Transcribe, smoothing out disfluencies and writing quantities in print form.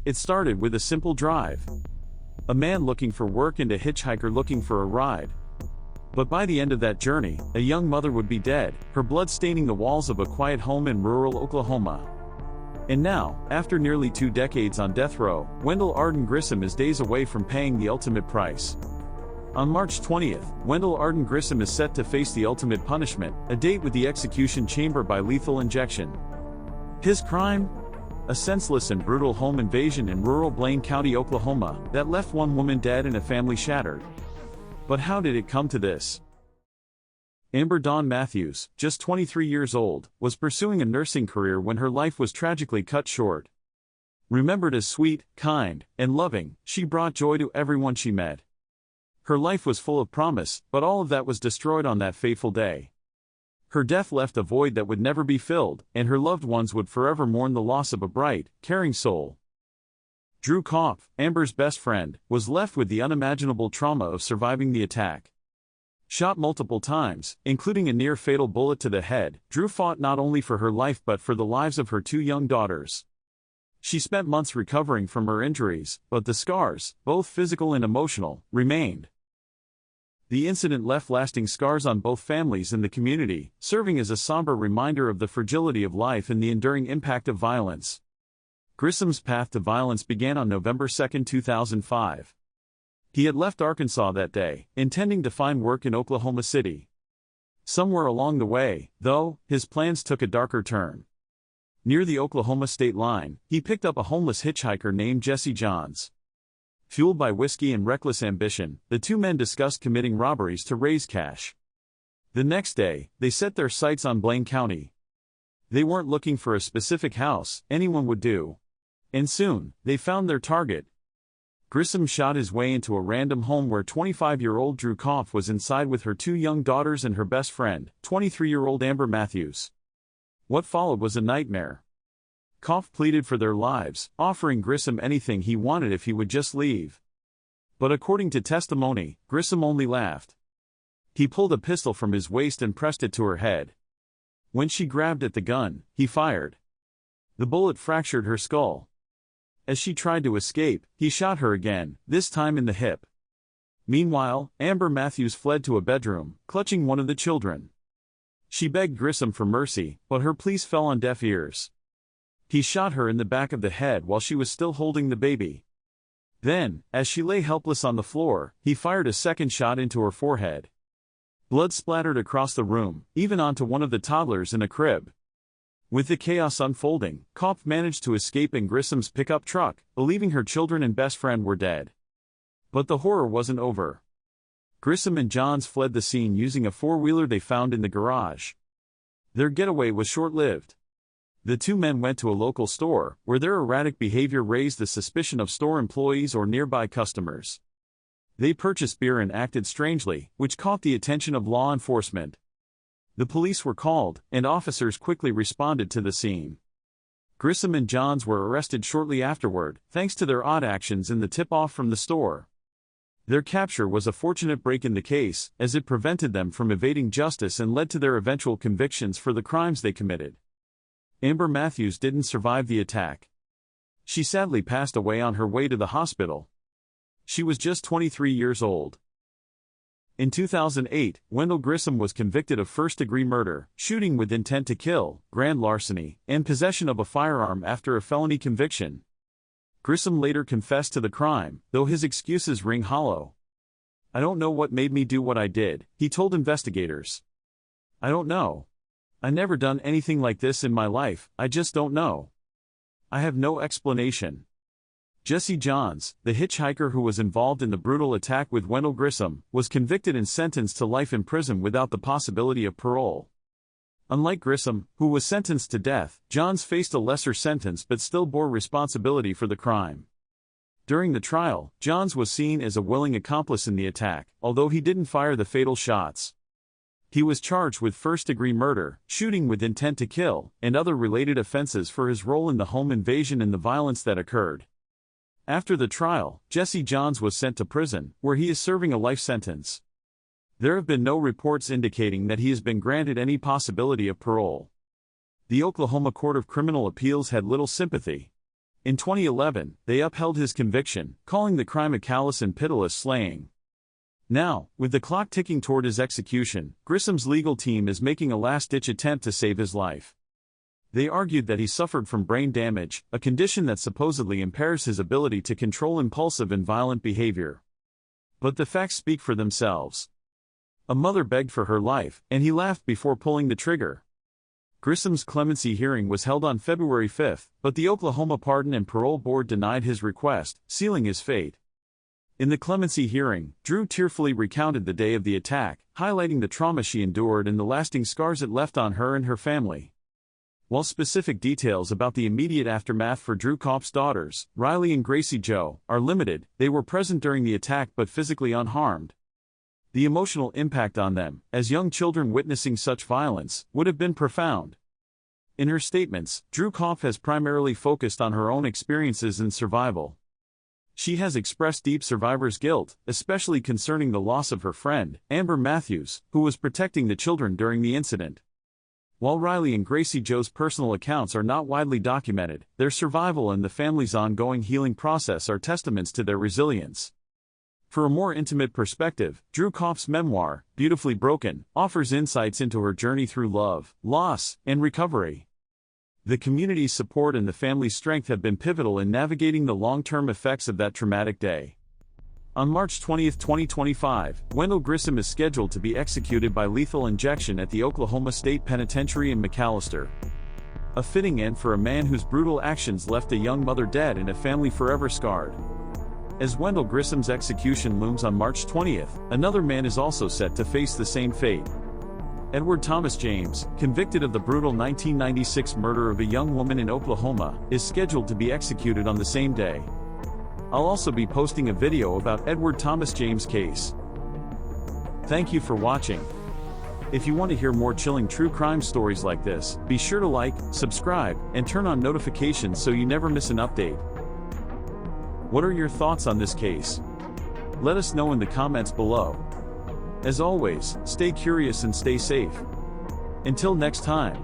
It started with a simple drive. A man looking for work and a hitchhiker looking for a ride. But by the end of that journey, a young mother would be dead, her blood staining the walls of a quiet home in rural Oklahoma. And now, after nearly 2 decades on death row, Wendell Grissom is days away from paying the ultimate price. On March 20th, Wendell Grissom is set to face the ultimate punishment, a date with the execution chamber by lethal injection. His crime? A senseless and brutal home invasion in rural Blaine County, Oklahoma, that left one woman dead and a family shattered. But how did it come to this? Amber Dawn Matthews, just 23 years old, was pursuing a nursing career when her life was tragically cut short. Remembered as sweet, kind, and loving, she brought joy to everyone she met. Her life was full of promise, but all of that was destroyed on that fateful day. Her death left a void that would never be filled, and her loved ones would forever mourn the loss of a bright, caring soul. Dreu Kopf, Amber's best friend, was left with the unimaginable trauma of surviving the attack. Shot multiple times, including a near-fatal bullet to the head, Dreu fought not only for her life but for the lives of her 2 young daughters. She spent months recovering from her injuries, but the scars, both physical and emotional, remained. The incident left lasting scars on both families and the community, serving as a somber reminder of the fragility of life and the enduring impact of violence. Grissom's path to violence began on November 2, 2005. He had left Arkansas that day, intending to find work in Oklahoma City. Somewhere along the way, though, his plans took a darker turn. Near the Oklahoma state line, he picked up a homeless hitchhiker named Jesse Johns. Fueled by whiskey and reckless ambition, the 2 men discussed committing robberies to raise cash. The next day, they set their sights on Blaine County. They weren't looking for a specific house, anyone would do. And soon, they found their target. Grissom shot his way into a random home where 25-year-old Dreu Kopf was inside with her 2 young daughters and her best friend, 23-year-old Amber Matthews. What followed was a nightmare. Kopf pleaded for their lives, offering Grissom anything he wanted if he would just leave. But according to testimony, Grissom only laughed. He pulled a pistol from his waist and pressed it to her head. When she grabbed at the gun, he fired. The bullet fractured her skull. As she tried to escape, he shot her again, this time in the hip. Meanwhile, Amber Matthews fled to a bedroom, clutching one of the children. She begged Grissom for mercy, but her pleas fell on deaf ears. He shot her in the back of the head while she was still holding the baby. Then, as she lay helpless on the floor, he fired a second shot into her forehead. Blood splattered across the room, even onto one of the toddlers in a crib. With the chaos unfolding, Kopf managed to escape in Grissom's pickup truck, believing her children and best friend were dead. But the horror wasn't over. Grissom and Johns fled the scene using a 4-wheeler they found in the garage. Their getaway was short-lived. The 2 men went to a local store, where their erratic behavior raised the suspicion of store employees or nearby customers. They purchased beer and acted strangely, which caught the attention of law enforcement. The police were called, and officers quickly responded to the scene. Grissom and Johns were arrested shortly afterward, thanks to their odd actions in the tip-off from the store. Their capture was a fortunate break in the case, as it prevented them from evading justice and led to their eventual convictions for the crimes they committed. Amber Matthews didn't survive the attack. She sadly passed away on her way to the hospital. She was just 23 years old. In 2008, Wendell Grissom was convicted of first-degree murder, shooting with intent to kill, grand larceny, and possession of a firearm after a felony conviction. Grissom later confessed to the crime, though his excuses ring hollow. "I don't know what made me do what I did," he told investigators. "I don't know. I never done anything like this in my life, I just don't know. I have no explanation." Jesse Johns, the hitchhiker who was involved in the brutal attack with Wendell Grissom, was convicted and sentenced to life in prison without the possibility of parole. Unlike Grissom, who was sentenced to death, Johns faced a lesser sentence but still bore responsibility for the crime. During the trial, Johns was seen as a willing accomplice in the attack, although he didn't fire the fatal shots. He was charged with first-degree murder, shooting with intent to kill, and other related offenses for his role in the home invasion and the violence that occurred. After the trial, Jesse Johns was sent to prison, where he is serving a life sentence. There have been no reports indicating that he has been granted any possibility of parole. The Oklahoma Court of Criminal Appeals had little sympathy. In 2011, they upheld his conviction, calling the crime a callous and pitiless slaying. Now, with the clock ticking toward his execution, Grissom's legal team is making a last-ditch attempt to save his life. They argued that he suffered from brain damage, a condition that supposedly impairs his ability to control impulsive and violent behavior. But the facts speak for themselves. A mother begged for her life, and he laughed before pulling the trigger. Grissom's clemency hearing was held on February 5, but the Oklahoma Pardon and Parole Board denied his request, sealing his fate. In the clemency hearing, Dreu tearfully recounted the day of the attack, highlighting the trauma she endured and the lasting scars it left on her and her family. While specific details about the immediate aftermath for Dreu Kopf's daughters, Riley and Gracie Jo, are limited, they were present during the attack but physically unharmed. The emotional impact on them, as young children witnessing such violence, would have been profound. In her statements, Dreu Kopf has primarily focused on her own experiences and survival. She has expressed deep survivor's guilt, especially concerning the loss of her friend, Amber Matthews, who was protecting the children during the incident. While Riley and Gracie Jo's personal accounts are not widely documented, their survival and the family's ongoing healing process are testaments to their resilience. For a more intimate perspective, Dreu Kopf's memoir, Beautifully Broken, offers insights into her journey through love, loss, and recovery. The community's support and the family's strength have been pivotal in navigating the long-term effects of that traumatic day. On March 20, 2025, Wendell Grissom is scheduled to be executed by lethal injection at the Oklahoma State Penitentiary in McAlester. A fitting end for a man whose brutal actions left a young mother dead and a family forever scarred. As Wendell Grissom's execution looms on March 20th, another man is also set to face the same fate. Edward Thomas James, convicted of the brutal 1996 murder of a young woman in Oklahoma, is scheduled to be executed on the same day. I'll also be posting a video about Edward Thomas James' case. Thank you for watching. If you want to hear more chilling true crime stories like this, be sure to like, subscribe, and turn on notifications so you never miss an update. What are your thoughts on this case? Let us know in the comments below. As always, stay curious and stay safe. Until next time.